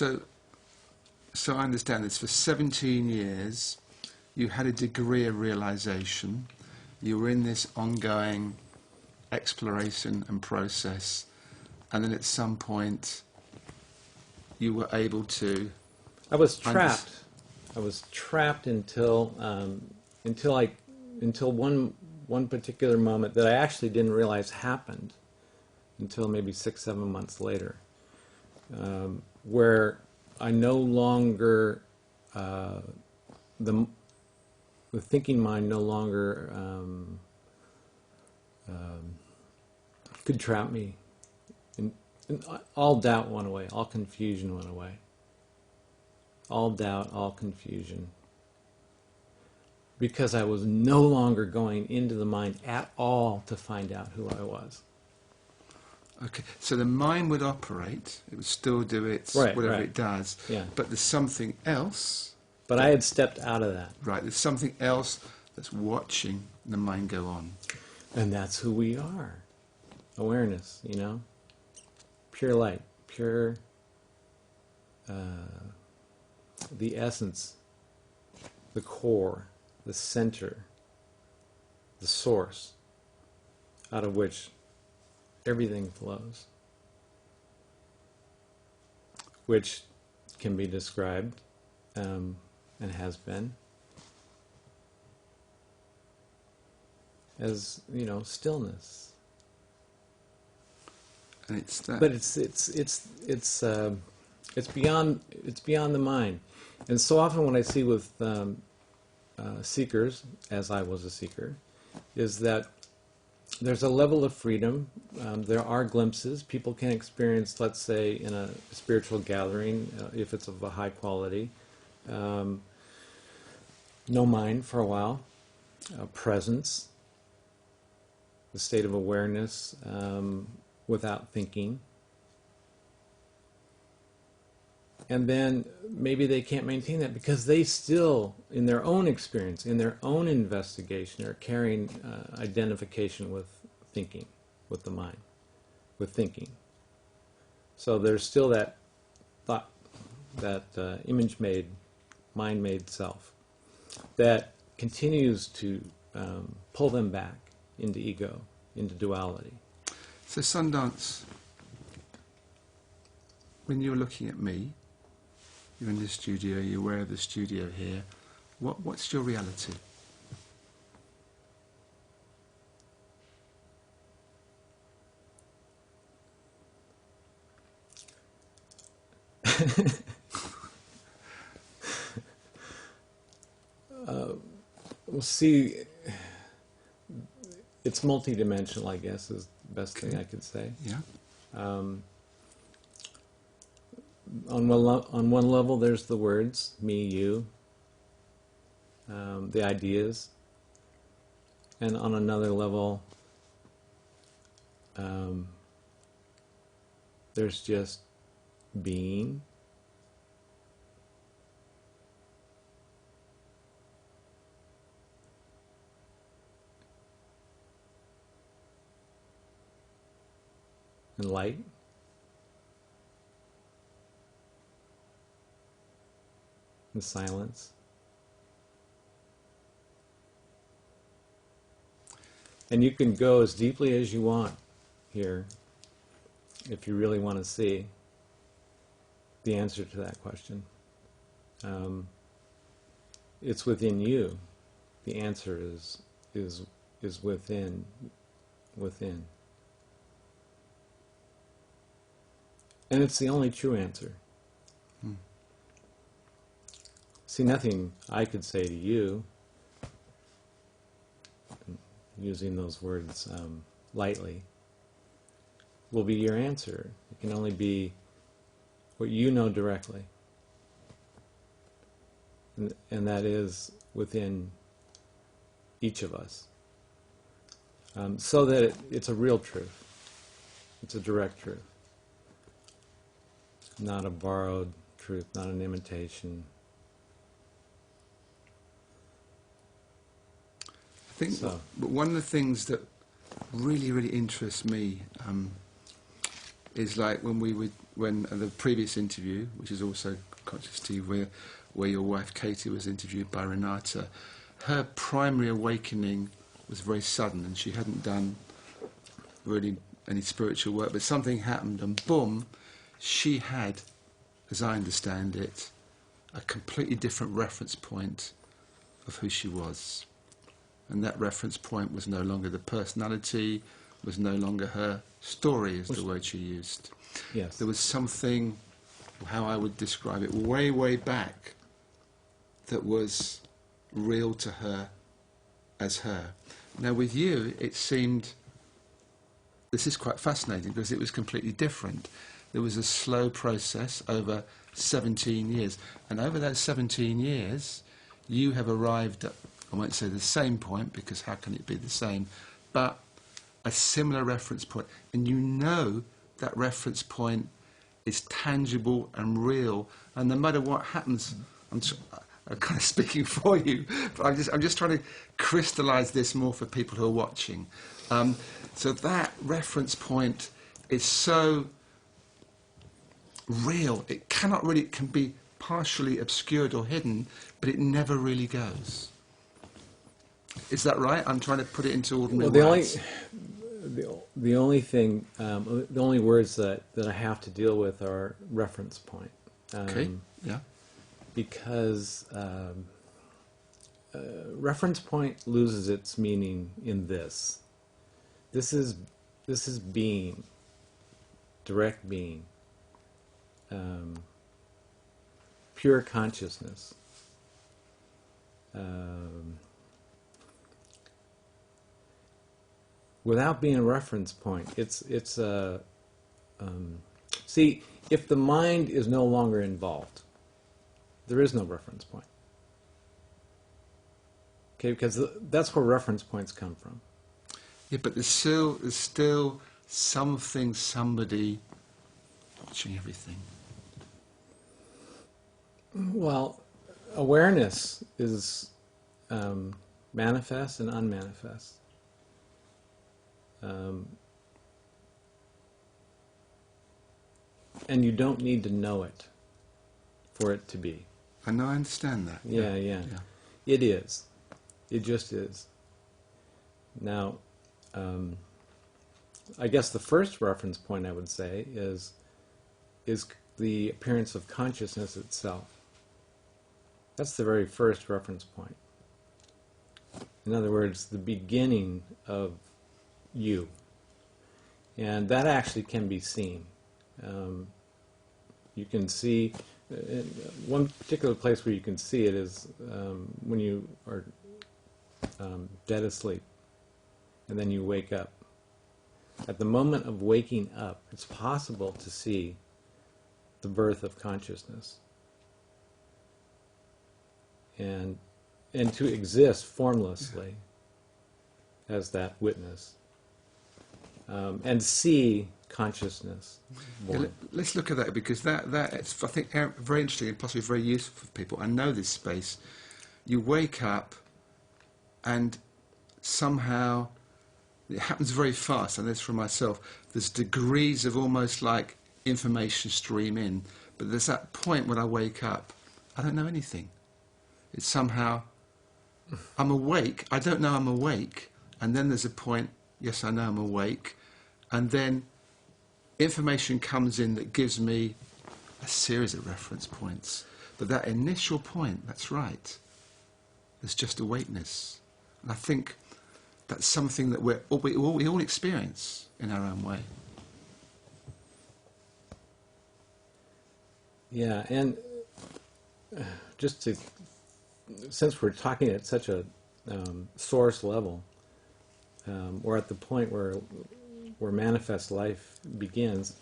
So, so I understand this. For 17 years, you had a degree of realization. You were in this ongoing exploration and process, and then at some point, you were able to. I was trapped. I was trapped until one particular moment that I actually didn't realize happened until maybe 6-7 months later, where I no longer the thinking mind no longer could trap me. And all doubt went away. All confusion went away. All doubt, all confusion. Because I was no longer going into the mind at all to find out who I was. Okay, so the mind would operate, it would still do its whatever it does, but there's something else. But I had stepped out of that. Right, there's something else that's watching the mind go on. And that's who we are. Awareness, you know? Pure light, pure, the essence, the core, the center, the source, out of which everything flows, which can be described, and has been, as, you know, stillness. And it's that. But it's beyond the mind, and so often what I see with seekers, as I was a seeker, is that there's a level of freedom. There are glimpses people can experience, let's say, in a spiritual gathering, if it's of a high quality. No mind for a while, presence, the state of awareness without thinking. And then maybe they can't maintain that because they still, in their own experience, in their own investigation, are carrying identification with thinking, with the mind, with thinking. So there's still that thought, that image-made, mind-made self that continues to pull them back into ego, into duality. So Sundance, when you're looking at me, you're in the studio, you're aware of the studio here, what's your reality? We'll see, it's multidimensional, I guess, is the best thing I could say. Yeah. On one level, there's the words, me, you, the ideas. And on another level, there's just being. And light. And silence. And you can go as deeply as you want here if you really want to see the answer to that question. It's within you. The answer is within. And it's the only true answer. See, nothing I could say to you, using those words lightly, will be your answer. It can only be what you know directly. And that is within each of us. So that it's a real truth. It's a direct truth. Not a borrowed truth, not an imitation. I think one of the things that really, really interests me is like when the previous interview, which is also Conscious TV, where your wife Katie was interviewed by Renata, her primary awakening was very sudden, and she hadn't done really any spiritual work, but something happened, and boom, she had, as I understand it, a completely different reference point of who she was. And that reference point was no longer the personality, was no longer her story, is the word she used. Yes. There was something, how I would describe it, way, way back that was real to her as her. Now with you, it seemed, this is quite fascinating because it was completely different. There was a slow process over 17 years. And over those 17 years, you have arrived at, I won't say the same point, because how can it be the same, but a similar reference point. And you know that reference point is tangible and real. And no matter what happens, I'm kind of speaking for you, but I'm just trying to crystallize this more for people who are watching. So that reference point is so real. It can be partially obscured or hidden, but it never really goes. Is that right? I'm trying to put it into ordinary words. The only thing, the only words that I have to deal with are reference point. Okay. Yeah. Because reference point loses its meaning in this. This is being, direct being, pure consciousness. Without being a reference point, it's a see, if the mind is no longer involved, there is no reference point. Okay, because that's where reference points come from. Yeah, but there's still something, somebody watching everything. Well, awareness is manifest and unmanifest. And you don't need to know it for it to be. I know, I understand that. Yeah. It is. It just is. Now, I guess the first reference point I would say is the appearance of consciousness itself. That's the very first reference point. In other words, the beginning of you. And that actually can be seen. You can see, one particular place where you can see it is when you are dead asleep and then you wake up. At the moment of waking up, it's possible to see the birth of consciousness and to exist formlessly as that witness. And see consciousness born. Yeah, let's look at that, because that's, I think, very interesting and possibly very useful for people. I know this space. You wake up and somehow it happens very fast, and this for myself, there's degrees of almost like information stream in, but there's that point when I wake up, I don't know anything. It's somehow, I'm awake, I don't know I'm awake, and then there's a point, yes, I know I'm awake, and then information comes in that gives me a series of reference points. But that initial point, that's right, there's just awakeness. And I think that's something that we all experience in our own way. Yeah, and just to, since we're talking at such a source level, or at the point where manifest life begins,